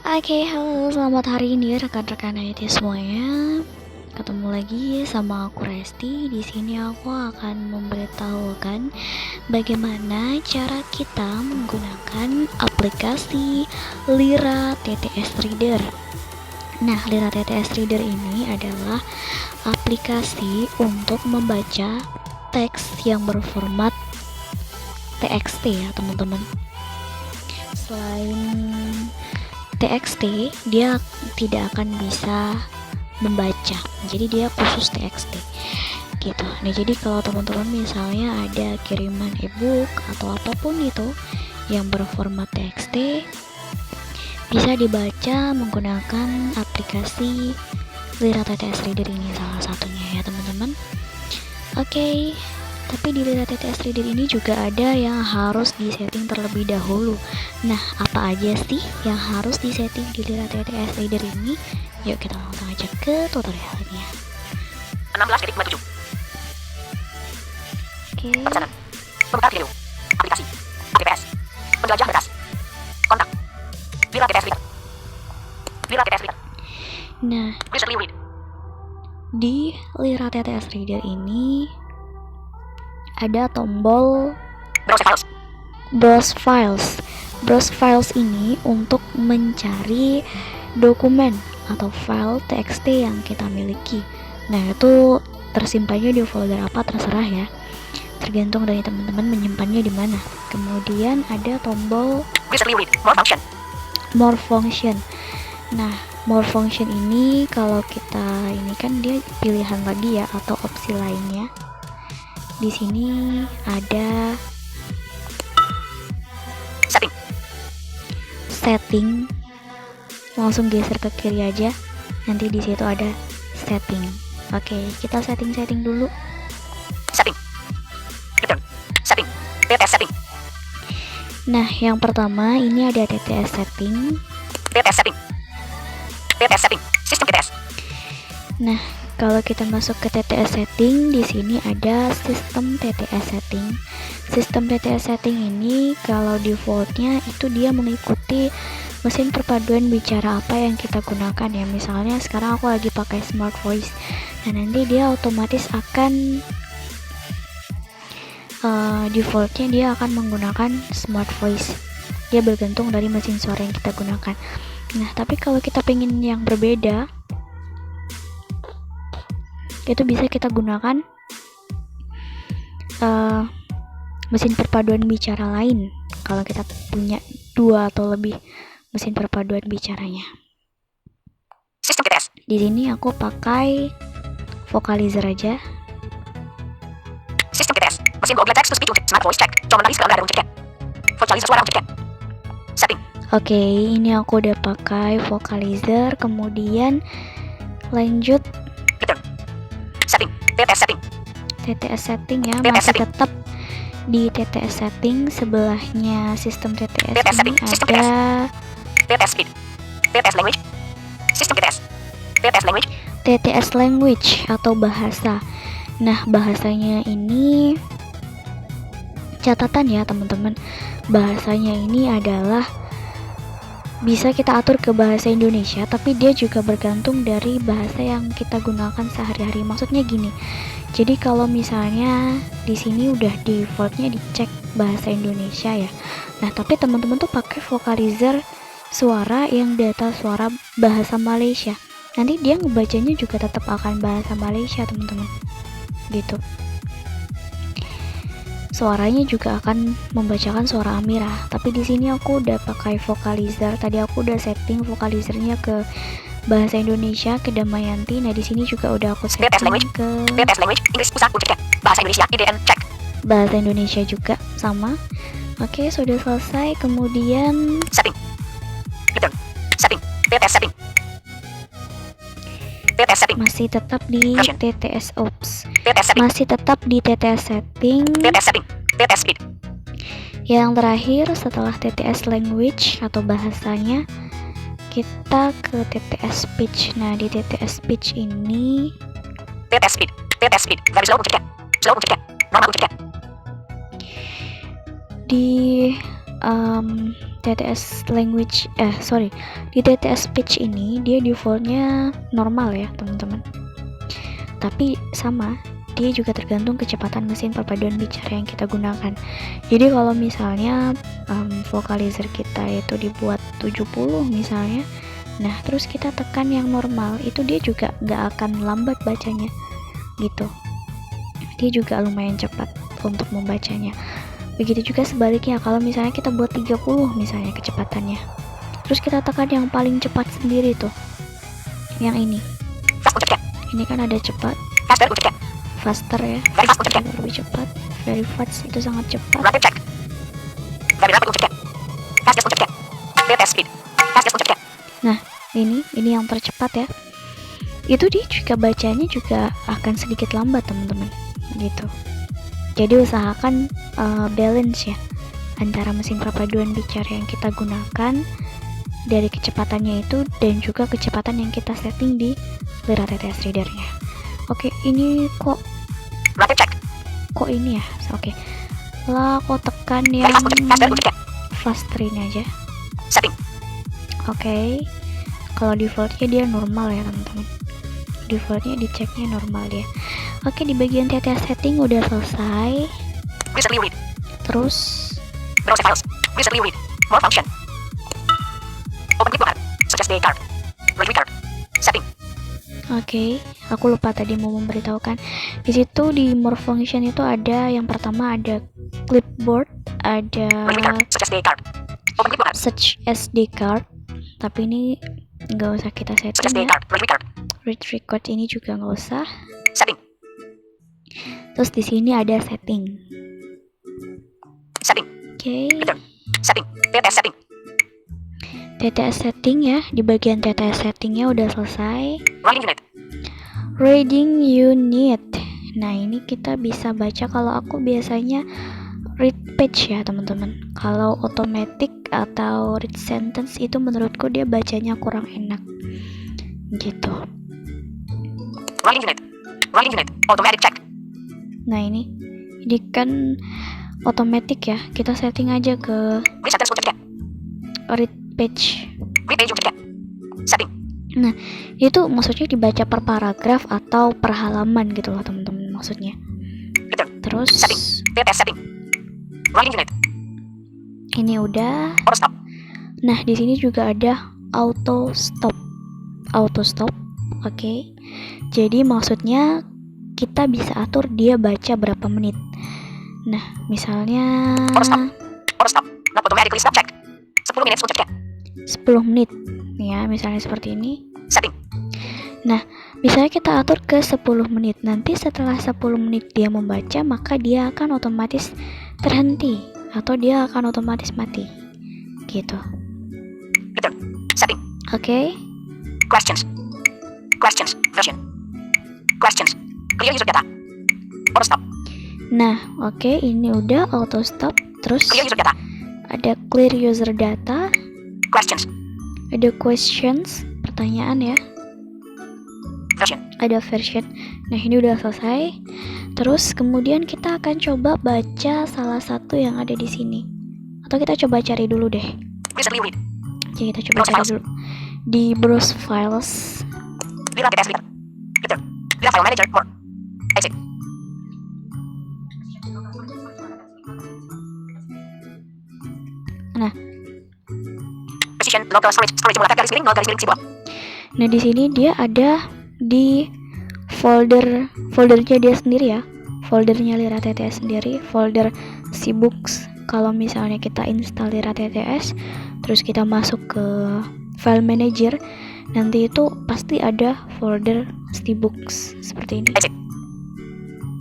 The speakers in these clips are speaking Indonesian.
Oke, halo, selamat hari ini rekan-rekan IT semuanya. Ketemu lagi sama aku Resti. Di sini aku akan memberitahukan bagaimana cara kita menggunakan aplikasi Lira TTS Reader. Nah, Lira TTS Reader ini adalah aplikasi untuk membaca teks yang berformat TXT ya, teman-teman. Selain TXT, dia tidak akan bisa membaca, jadi dia khusus TXT gitu. Nah, jadi kalau teman-teman misalnya ada kiriman ebook atau apapun itu yang berformat TXT, bisa dibaca menggunakan aplikasi Lira TTS Reader ini salah satunya ya teman-teman. Oke, tapi di Lira TTS Reader ini juga ada yang harus disetting terlebih dahulu. Nah, apa aja sih yang harus disetting di Lira TTS Reader ini? Yuk kita langsung aja ke tutorialnya. 16.57. Oke. Pesanan. Pembuka video. Aplikasi. TTS. Penjelajah berkas. Kontak. Lira TTS Reader. Lira TTS Reader. Nah, Recently read. di Lira TTS Reader ini ada tombol Browse files. Browse Files. Browse Files ini untuk mencari dokumen atau file TXT yang kita miliki. Nah, itu tersimpannya di folder apa terserah ya. Tergantung dari teman-teman menyimpannya di mana. Kemudian ada tombol Recently read. More function. More Function. Nah, More Function ini kalau kita ini kan dia pilihan lagi ya atau opsi lainnya. Di sini ada setting. Langsung geser ke kiri aja. Nanti di situ ada setting. Oke, kita setting dulu. Setting. Return. Setting. TTS setting. Nah, yang pertama ini ada TTS setting. TTS setting. TTS setting. Sistem TTS. Nah, kalau kita masuk ke TTS setting, di sini ada sistem TTS setting. Sistem TTS setting ini kalau defaultnya itu dia mengikuti mesin perpaduan bicara apa yang kita gunakan ya. Misalnya sekarang aku lagi pakai Smart Voice. Nah, nanti dia otomatis akan defaultnya dia akan menggunakan Smart Voice. Dia bergantung dari mesin suara yang kita gunakan. Nah, tapi kalau kita pengen yang berbeda, itu bisa kita gunakan mesin perpaduan bicara lain kalau kita punya 2 atau lebih mesin perpaduan bicaranya. Sistem TTS. Di sini aku pakai Vocalizer aja. Sistem TTS. Mesin Google Text to Speech untuk Smart Voice check. Coba menulis kalau ada uncet. Vocalizer suara uncet. Setting. Oke, ini aku udah pakai Vocalizer. Kemudian lanjut Return. Setting. TTS setting. TTS setting ya, TTS masih setting. tetap di TTS setting. Sebelahnya sistem TTS TTS ini setting, sistem ada TTS speed. TTS language. Sistem TTS. TTS language. TTS language atau bahasa. Nah, bahasanya ini catatan ya teman-teman. Bahasanya ini adalah bisa kita atur ke bahasa Indonesia, tapi dia juga bergantung dari bahasa yang kita gunakan sehari-hari. Maksudnya gini. Jadi kalau misalnya di sini udah defaultnya dicek bahasa Indonesia ya. Nah, tapi teman-teman tuh pakai Vocalizer suara yang data suara bahasa Malaysia. Nanti dia ngebacanya juga tetap akan bahasa Malaysia, teman-teman. Gitu. Suaranya juga akan membacakan suara Amira. Tapi di sini aku udah pakai Vocalizer. Tadi aku udah setting Vocalizernya ke bahasa Indonesia ke Damayanti. Nah, di sini juga udah aku setting ke TTS language. Inggris pusat uncet. Bahasa Indonesia IDN check. bahasa Indonesia juga sama. Oke, sudah selesai. Kemudian Setting. Return. Setting. TTS setting. TTS setting. masih tetap di Version. TTS Ops. TTS setting. Masih tetap di TTS setting. TTS setting. TTS speed. Yang terakhir setelah TTS language atau bahasanya, kita ke TTS speech. Nah, di TTS speech ini TTS speed. TTS speed. Very slow uncet. Slow uncet. Normal uncet. di TTS language di TTS speech ini dia defaultnya normal ya teman-teman, tapi sama dia juga tergantung kecepatan mesin perpaduan bicara yang kita gunakan. Jadi kalau misalnya vocalizer kita itu dibuat 70 misalnya, nah terus kita tekan yang normal, itu dia juga nggak akan lambat bacanya gitu, dia juga lumayan cepat untuk membacanya. Begitu juga sebaliknya, kalau misalnya kita buat 30 misalnya kecepatannya, terus kita tekan yang paling cepat sendiri tuh, yang ini kan ada cepat, faster ya, lebih cepat, very fast itu sangat cepat. Nah ini yang tercepat ya, itu dia juga bacanya juga akan sedikit lambat teman-teman gitu. Jadi usahakan balance ya antara mesin perpaduan bicara yang kita gunakan dari kecepatannya itu dan juga kecepatan yang kita setting di Lyra TTS Reader-nya. Oke, ini kok ini ya? Oke. Lah kok tekan yang faster ini aja. Oke. Kalau defaultnya dia normal ya teman-teman. Defaultnya diceknya normal dia. Oke, di bagian TTS setting udah selesai. Terus Oke, aku lupa tadi mau memberitahukan. Di situ di more function itu ada yang pertama ada clipboard, ada search SD card. Tapi ini nggak usah kita setting ya. Read record ini juga nggak usah. Terus di sini ada setting. Oke. TTS setting ya, di bagian TTS settingnya udah selesai. Reading unit. Nah ini kita bisa baca, kalau aku biasanya read page ya teman-teman. Kalau automatic atau read sentence itu menurutku dia bacanya kurang enak gitu. Automatic check. Nah ini kan otomatis ya, kita setting aja ke read page. Nah itu maksudnya dibaca per paragraf atau per halaman gitu loh teman-teman maksudnya. Terus ini udah. Nah di sini juga ada auto stop. Oke. Jadi maksudnya kita bisa atur dia baca berapa menit. Nah, misalnya 10 menit. Ya, misalnya seperti ini. Nah, misalnya kita atur ke 10 menit. Nanti setelah 10 menit dia membaca, maka dia akan otomatis terhenti atau dia akan otomatis mati. Gitu. Oke. Clear user data. Auto stop. Nah, oke, ini udah auto stop. Terus Clear user data. ada clear user data. Questions. Ada questions, pertanyaan ya. Version. Ada version. Nah, ini udah selesai. Terus kemudian kita akan coba baca salah satu yang ada di sini. Atau kita coba cari dulu deh. Recently read. Oke, kita coba cari dulu di browse files. Lyra TTS Reader. Lyra File Manager. More. Exit. Nah, Precision local storage mulai garis miring 0 garis miring sebuah. nah di sini dia ada di foldernya dia sendiri ya. Foldernya Lyra TTS sendiri, folder cbooks. Kalau misalnya kita install Lyra TTS, terus kita masuk ke file manager, nanti itu pasti ada folder cbooks seperti ini. Exit.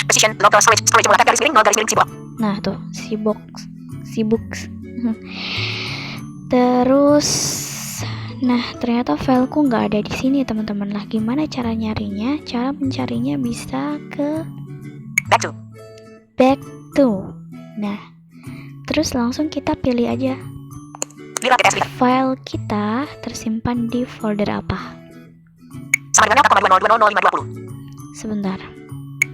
Precision local storage mulai garis miring 0 garis miring sebuah. Nah tuh cbooks. Terus, nah ternyata fileku nggak ada di sini teman-teman. Lah gimana cara nyarinya? Cara mencarinya bisa ke back to. Nah, terus langsung kita pilih aja Lyra TTS Reader. file kita tersimpan di folder apa. Sama dengan 0,20200520. Sebentar.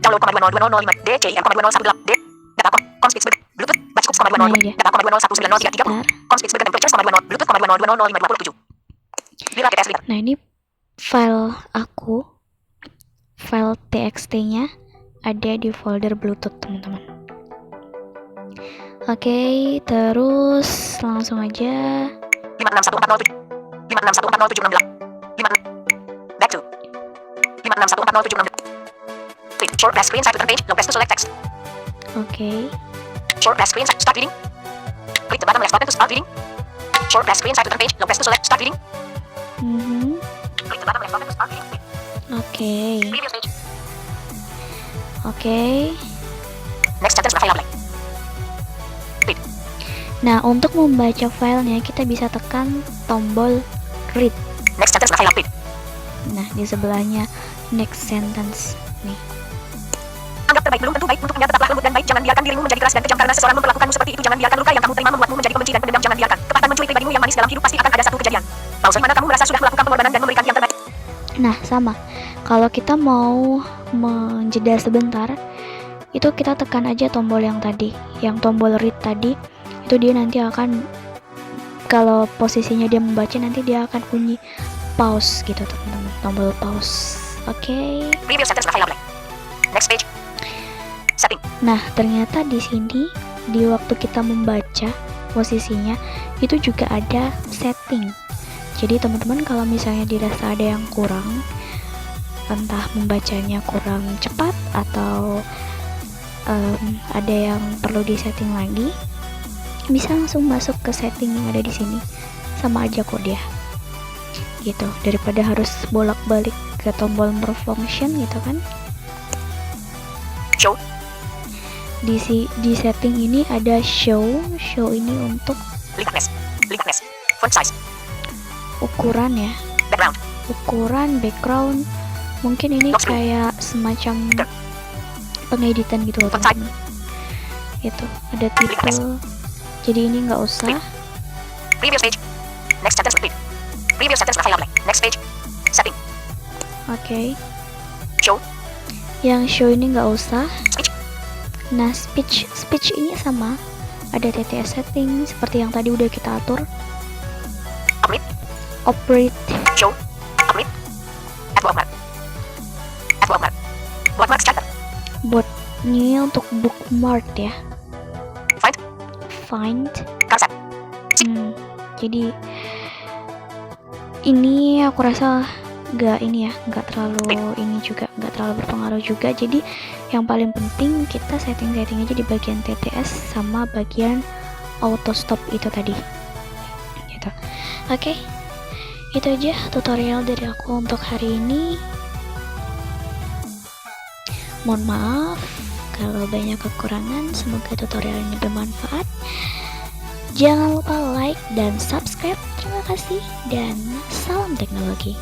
Download 0,202005 DCIM 0,201 D. Data Conspeaks Bluetooth Batch Cooks Nah, ini dia. Data, 0,2019030. Sebentar. Conspeed dengan purchase, 20, Bluetooth, 2000527. Bila TTS link. Nah, ini file aku, file txt-nya ada di folder Bluetooth, teman-teman. Oke, terus langsung aja 561407. 56140768. 56. Back to. 56140768. Click. Short press screen side to turn page. Long press to select text. Oke. Short press screen side. Start reading. Click the bottom left button to start reading. Short press screen side to turn page. Long press to select start reading. Click the bottom left button to start reading. Oke. Previous page. Oke. Next sentence file blank. Read. Nah, untuk membaca filenya kita bisa tekan tombol read. Next sentence file read. Nah, di sebelahnya next sentence nih. Anggap terbaik belum tentu baik untuknya, tetaplah lembut dan baik. Jangan biarkan dirimu menjadi keras dan kejam karena seseorang memperlakukanmu seperti itu. Jangan biarkan luka yang kamu terima membuatmu menjadi pembenci dan pendendam. Jangan biarkan kepatan mencuri pribadimu yang manis dalam hidup. Pasti akan ada satu kejadian pause di mana kamu merasa sudah melakukan pengorbanan dan memberikan yang terbaik. Nah, sama. Kalau kita mau menjeda sebentar, itu kita tekan aja tombol yang tadi, yang tombol read tadi. Itu dia nanti akan, kalau posisinya dia membaca, nanti dia akan bunyi pause gitu, teman-teman. Tombol pause. Oke. Previous sentence file blank. Next page. Setting. Nah, ternyata di sini di waktu kita membaca posisinya itu juga ada setting. Jadi teman-teman kalau misalnya dirasa ada yang kurang, entah membacanya kurang cepat atau ada yang perlu disetting lagi, bisa langsung masuk ke setting yang ada di sini. Sama aja kok dia. Gitu, daripada harus bolak-balik ke tombol more function gitu kan. Show. Di setting ini ada show ini untuk Likeness. Font size. ukuran ya, Background. ukuran background. Mungkin ini kayak semacam pengeditan gitu loh, teman-teman. Itu ada tipe, jadi ini nggak usah. Previous page. Next sentence repeat. Previous sentence file blank. Next page. Setting. Oke. Show. Yang show ini nggak usah. Speech. Nah, speech ini sama, ada TTS setting seperti yang tadi udah kita atur. Operate. Show. Operate. Add bookmark. Bookmark charter. Buat ini untuk bookmark ya. Find. Cursor. Jadi ini aku rasa nggak terlalu berpengaruh juga. Jadi yang paling penting kita setting aja di bagian TTS sama bagian auto stop itu tadi gitu. Oke, itu aja tutorial dari aku untuk hari ini. Mohon maaf kalau banyak kekurangan. Semoga tutorial ini bermanfaat. Jangan lupa like dan subscribe. Terima kasih dan salam teknologi.